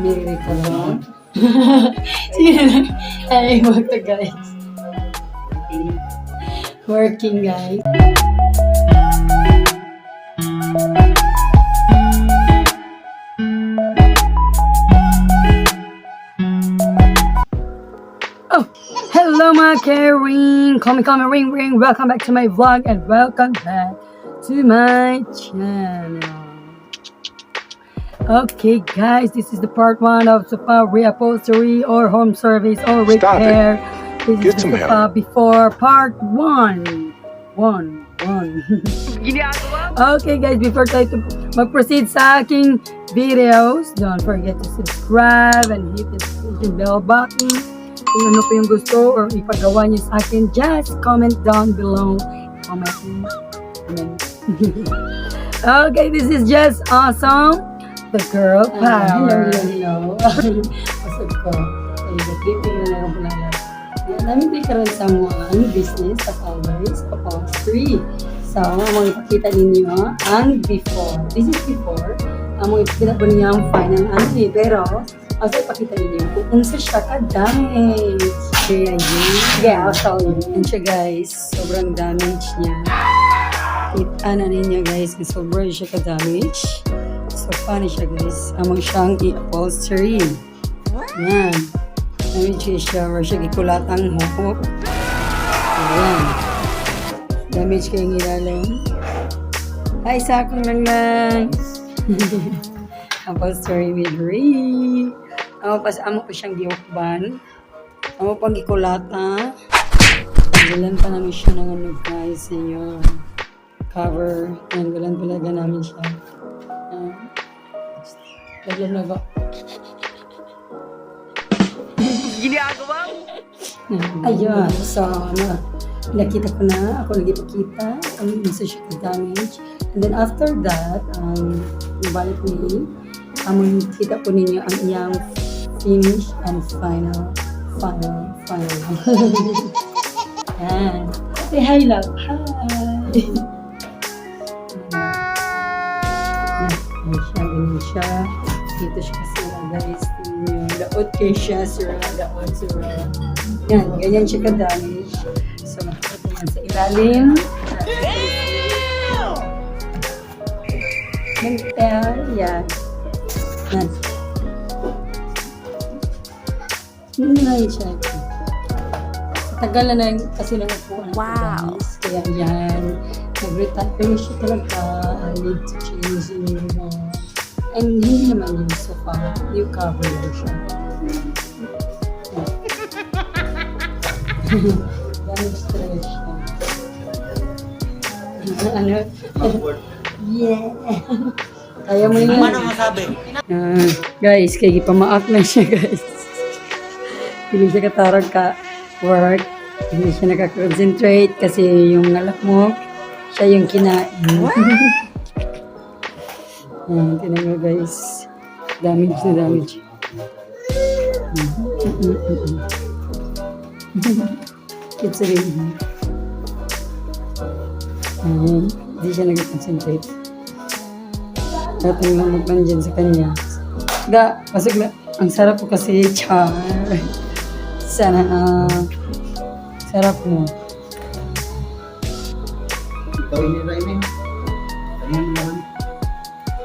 Miri ka lang. Sige lang. Ay, wag to guys. Working guys. Oh, hello mga Karen! Call me, ring. Welcome back to my vlog and welcome back to my channel. Okay guys, this is the part 1 of sofa reupholstery or home service or repair. This is the sofa before part 1. Okay guys, before tayo mag-proceed sa aking videos, don't forget to subscribe and hit the notification bell button. Kung ano po yung gusto or ipagawa niyo sa akin, just comment down below. Comment. Okay, this is JessAwesome, the girl power. Hello. Pasok ko. Ay, nag-briefing na lang po lang. Namin karon sa mga business as always, upholstery. So, mga ipakita ninyo ang before. This is before. Mga ipakita po ninyo ang final pero also ipakita ninyo kung unsa siya ka-damage. Kaya yun. Yeah, I'll show you. Yan siya guys. Sobrang damage niya. Kita na ninyo guys. Sobrang siya ka-damage. So, funny siya guys. Amang siyang i-upholstery. Yan. Damage siya. Or siya gikulatang hukok. Ayan. Damage kayong ilalim. Ay, sakong lang. Upholstery with Rin. Amo pa siyang giukban. Amo pang gikulata. Galan pa namin siya ng ano guys, yung cover. Yan, galan talaga namin siya. Lagyan na ba? Ginagawa mo? Ayun, so nakita ko na, ako nagipakita kung isa siya ka-damage. And then after that, ibalik ni kita po ninyo ang iyang finish and final. Yan. Say hi, love. Hi! Ganyan siya. Dito siya kasi guys. Daot kay siya, sira. Yan, ganyan siya ka-damage. So, makikita yan sa ilalim. Mental, yan. Yan. Hindi na yung siya. Tagal na lang kasi lang po. Wow! Kaya yan. Nag-retire siya talaga. I need to change yung and hindi naman yung sofa. Yung cover lang siya. Damage talaga siya. Ano? Yeah. Kaya mo yun. Ano masabi? Guys, kaya ipamaak na siya guys. Hindi siya katarag ka work. Hindi siya nakakonsentrate kasi yung alak mo, siya yung kinain. Tinan mo guys. Damage na damage. It's a rin. Hindi siya nag-concentrate. Dating lang magpandyan sa kanya. Pasok na. Ang sarap po kasi, char. Sana, sarap mo. Ikaw ini-raining. Kanyan naman.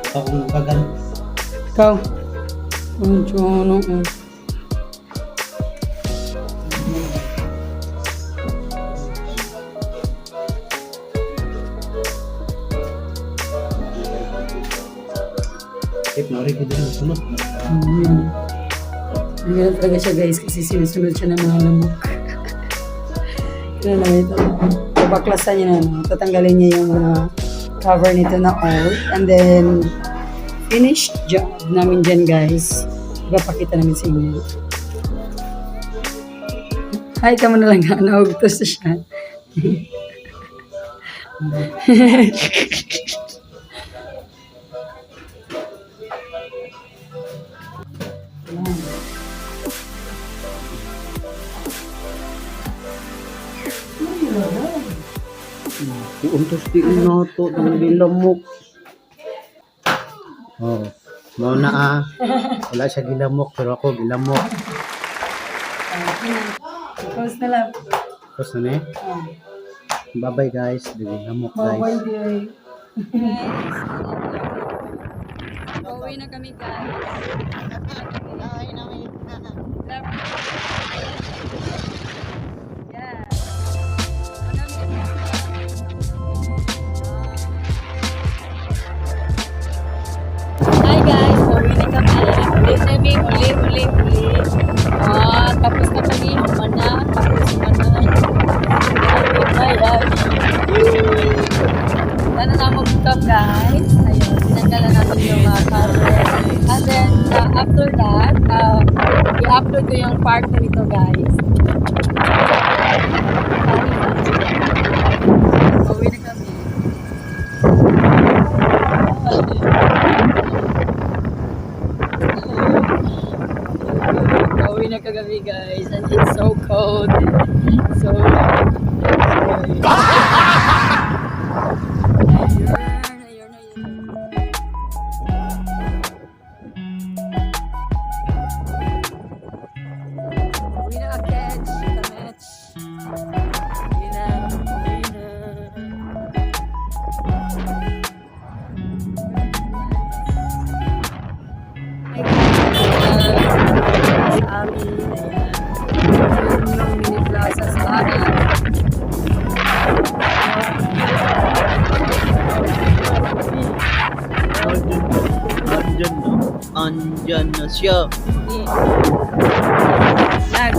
Ikaw kung kagal. Ikaw. Ano. Nari ko din ang sunod. Ganyan talaga siya guys kasi sinusunod siya ng mga lamok. Yan na ito. Baklasan niya na. Tatanggalin niya yung cover nito na old. And then, finished job namin dyan guys. Ipapakita namin sa inyo. Hi ka mo na lang nga. Naugtos na siya. Untos di inato ng lamok. Oh, mau na Wala siya gilamok, pero ako gilamok. Close na lang. Tapos na eh. Bye-bye guys. Gilamok guys. Bye-bye, dear. Pauwi na kami guys. Hi guys, pauwi na kami. Uli. Tapos na kami. Tapos na. Ayan. Sana na mag-stop guys. Ayun, tinanggalan natin yung mga cover. And then, after that, i-upload ko yung part na nito guys. Pauwi na kami. Pauwi na kami guys. And it's so cold. So, Andyan na siya. Lag.